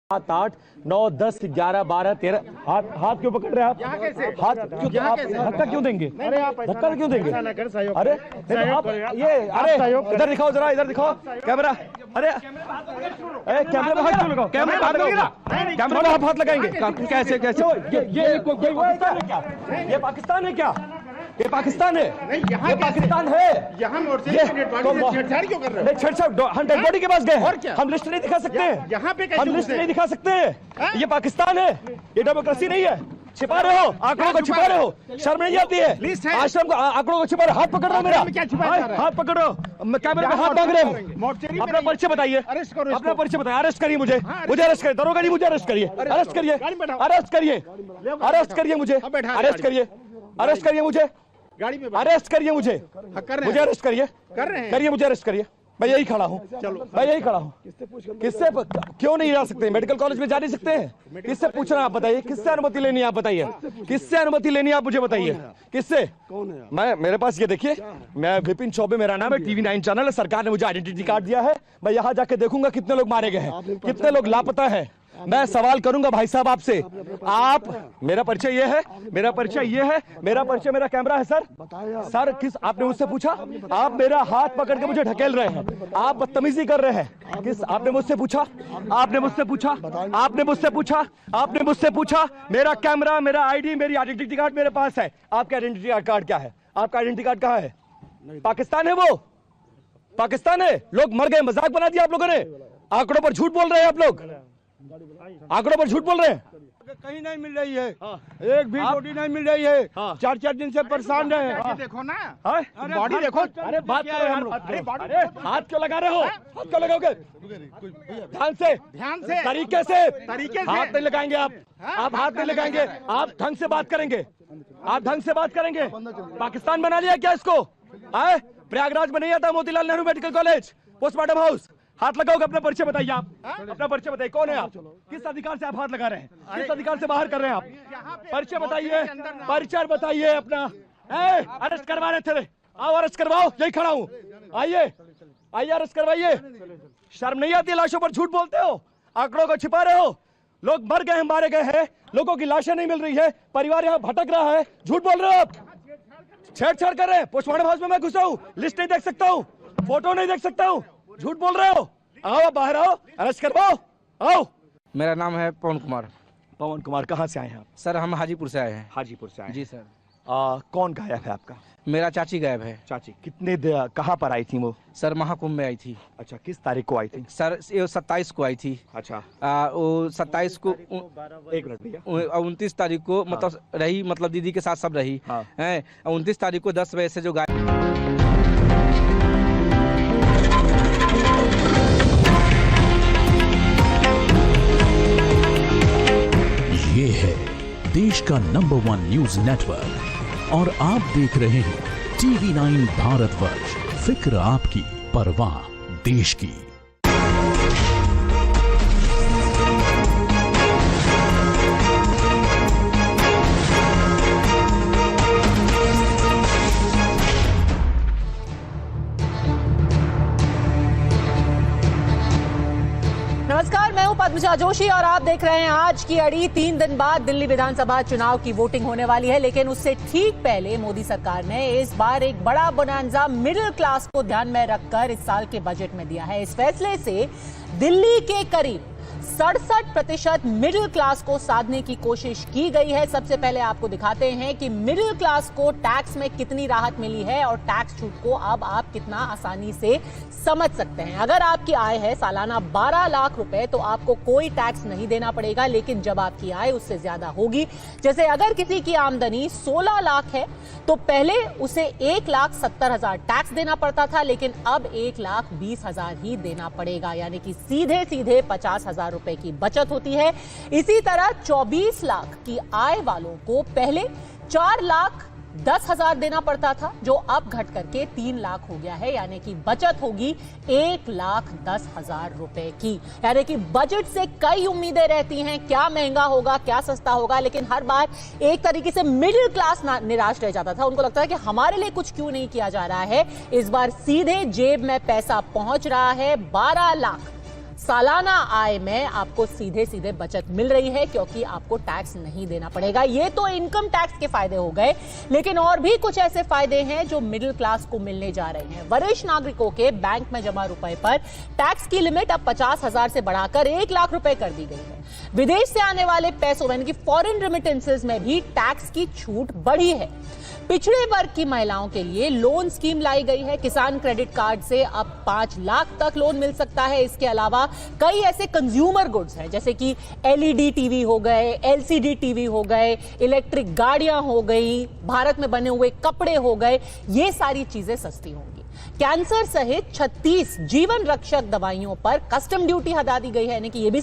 7, 8, 9, 10, 11, 12, 13 हाथ क्यों पकड़ रहे हैं आप? हाथ क्यों? आप धक्का क्यों देंगे? धक्का क्यों देंगे? अरे आप ये इधर दिखाओ, जरा इधर दिखाओ कैमरा। अरे कैमरे में हाथ क्यों लगाओ? कैमरे में आप हाथ लगाएंगे कैसे? ये पाकिस्तान है क्या? ये पाकिस्तान है क्या? ये पाकिस्तान है? ये पाकिस्तान है? यहाँ छेड़छाड़ क्यों कर रहे हो? छेड़छाड़ हम डेड बॉडी के पास गए, हम लिस्ट नहीं दिखा सकते हैं, यहाँ पे हम लिस्ट नहीं दिखा सकते हैं। ये पाकिस्तान है, ये डेमोक्रेसी नहीं है। छिपा रहे हो, आंकड़ों को छिपा रहे हो, शर्म नहीं आती है? आश्रम को आंकड़ों को छिपा रहे हो, हाथ पकड़ रहे हो मेरा, हाथ पकड़ रहे हो, कैमरे में हाथ मांग रहे हो। अपना परिचय बताइए, अपना परिचय बताइए। अरेस्ट करिए मुझे अरेस्ट करिए, दरोगा नहीं, मुझे अरेस्ट करिए, अरेस्ट करिए, अरेस्ट करिए, अरेस्ट करिए मुझे, अरेस्ट करिए, अरेस्ट करिए मुझे, गाड़ी में अरेस्ट करिए मुझे, मुझे अरेस्ट करिए, करिए मुझे अरेस्ट करिए। मैं यही खड़ा हूँ, मैं यही खड़ा हूँ। किससे क्यों नहीं जा सकते? मेडिकल कॉलेज में जा नहीं सकते हैं? किससे पूछना आप बताइए? किससे अनुमति लेनी आप बताइए? किससे अनुमति लेनी आप मुझे बताइए? किससे? मैं मेरे पास ये देखिए, मैं विपिन चौबे मेरा नाम है, TV 9 चैनल है, सरकार ने मुझे आइडेंटिटी कार्ड दिया है। मैं यहाँ जाके देखूंगा कितने लोग मारे गए हैं, कितने लोग लापता है। मैं सवाल करूंगा भाई साहब आपसे। आप, मेरा परिचय ये है, मेरा परिचय ये है, मेरा परिचय, मेरा कैमरा है सर। सर किस आपने मुझसे पूछा? आप मेरा हाथ पकड़ के मुझे ढकेल रहे हैं, आप बदतमीजी कर रहे हैं। किस आपने मुझसे पूछा? आपने मुझसे पूछा? आपने मुझसे पूछा? आपने मुझसे पूछा? मेरा कैमरा, मेरा ID, मेरी आइडेंटिटी कार्ड मेरे पास है। आपका आइडेंटिटी कार्ड क्या है? आपका आइडेंटिटी कार्ड कहाँ है? पाकिस्तान है वो? पाकिस्तान है? लोग मर गए, मजाक बना दिया आप लोगों ने। आंकड़ों पर झूठ बोल रहे हैं आप लोग, आंकड़ों पर झूठ बोल रहे हैं। कहीं नहीं मिल रही है, एक भी बॉडी नहीं मिल रही है। 4 दिन से परेशान रहे। देखो ना, बॉडी देखो। अरे बात कर रहे हैं हम लोग। अरे हाथ क्यों लगा रहे हो? हाथ क्यों लगाओगे? ध्यान से, तरीके से हाथ नहीं लगाएंगे आप हाथ नहीं लगाएंगे। आप ढंग से बात करेंगे, आप ढंग से बात करेंगे। पाकिस्तान बना लिया क्या इसको? प्रयागराज में नहीं आता Motilal Nehru medical college, postmortem house. हाथ लगाओगे? अपना परिचय बताइए आप, अपना परिचय बताइए, कौन है आप? किस अधिकार से आप हाथ लगा रहे हैं? किस अधिकार से बाहर कर रहे हैं आप? परिचय बताइए, परिचय बताइए अपना। अरेस्ट करवा रहे थे, आओ अरेस्ट करवाओ, यही खड़ा हूँ, आइए आइए अरेस्ट करवाइए। शर्म नहीं आती? लाशों पर झूठ बोलते हो, आंकड़ों को छिपा रहे हो। लोग मर गए हैं, मारे गए हैं, लोगों की लाशें नहीं मिल रही है, परिवार यहाँ भटक रहा है, झूठ बोल रहे हो आप, छेड़छाड़ कर रहे हैं। पोस्टमार्टम हाउस में मैं घुसा हूँ, लिस्ट नहीं देख सकता हूँ, फोटो नहीं देख सकता हूँ, झूठ बोल रहे हो। आओ बाहर आओ, अरेस्ट करवाओ, आओ। मेरा नाम है पवन कुमार। पवन कुमार, कहाँ से आए हैं आप? सर हम हाजीपुर से आए हैं। हाजीपुर से आए जी सर। कौन गायब है आपका? मेरा चाची गायब है। चाची कितने कहाँ पर आई थी वो? सर महाकुंभ में आई थी। अच्छा, किस तारीख को आई थी? सर ये 27 को आई थी। अच्छा, वो 27 को, 29 तारीख को मतलब रही, मतलब दीदी के साथ सब रही है। 29 तारीख को 10 बजे से जो गायब। ये है देश का नंबर 1 न्यूज नेटवर्क और आप देख रहे हैं TV 9 भारतवर्ष। फिक्र आपकी, परवाह देश की। नमस्कार, मैं हूं पद्मजा जोशी और आप देख रहे हैं आज की अड़ी। 3 दिन बाद दिल्ली विधानसभा चुनाव की वोटिंग होने वाली है, लेकिन उससे ठीक पहले मोदी सरकार ने इस बार एक बड़ा बोनांजा मिडिल क्लास को ध्यान में रखकर इस साल के बजट में दिया है। इस फैसले से दिल्ली के करीब 67% मिडिल क्लास को साधने की कोशिश की गई है। सबसे पहले आपको दिखाते हैं कि मिडिल क्लास को टैक्स में कितनी राहत मिली है और टैक्स छूट को अब आप कितना आसानी से समझ सकते हैं। अगर आपकी आय है सालाना 12 लाख रुपए तो आपको कोई टैक्स नहीं देना पड़ेगा, लेकिन जब आपकी आय उससे ज्यादा होगी, जैसे अगर किसी की आमदनी 16 लाख है तो पहले उसे 1,70,000 टैक्स देना पड़ता था, लेकिन अब 1,20,000 ही देना पड़ेगा, यानी कि सीधे सीधे 50,000 रुपए की बचत होती है। इसी तरह 24 लाख की आय वालों को पहले 4,10,000 देना पड़ता था, जो अब घट करके 3 लाख हो गया है, यानी कि बचत होगी 1,10,000 रुपए की। यानी कि बजट से कई उम्मीदें रहती हैं, क्या महंगा होगा, क्या सस्ता होगा, लेकिन हर बार एक तरीके से मिडिल क्लास निराश रह जाता था। उनको लगता है कि हमारे लिए कुछ क्यों नहीं किया जा रहा है। इस बार सीधे जेब में पैसा पहुंच रहा है। 12 लाख सालाना आय में आपको सीधे सीधे बचत मिल रही है, क्योंकि आपको टैक्स नहीं देना पड़ेगा। ये तो इनकम टैक्स के फायदे हो गए, लेकिन और भी कुछ ऐसे फायदे हैं जो मिडिल क्लास को मिलने जा रहे हैं। वरिष्ठ नागरिकों के बैंक में जमा रुपए पर टैक्स की लिमिट अब 50,000 से बढ़ाकर 1 लाख रुपए कर दी गई है। विदेश से आने वाले पैसों यानी कि फॉरेन रेमिटेंसेस में भी टैक्स की छूट बढ़ी है। पिछड़े वर्ग की महिलाओं के लिए लोन स्कीम लाई गई है। किसान क्रेडिट कार्ड से अब 5 लाख तक लोन मिल सकता है। इसके अलावा कई ऐसे कंज्यूमर गुड्स हैं, जैसे कि एलईडी टीवी हो गए, एलसीडी टीवी हो गए, इलेक्ट्रिक गाड़ियां हो गई, भारत में बने हुए कपड़े हो गए, ये सारी चीजें सस्ती होंगी। कैंसर सहित 36 जीवन रक्षक दवाइयों पर कस्टम ड्यूटी हटा दी गई है, यानी कि ये भी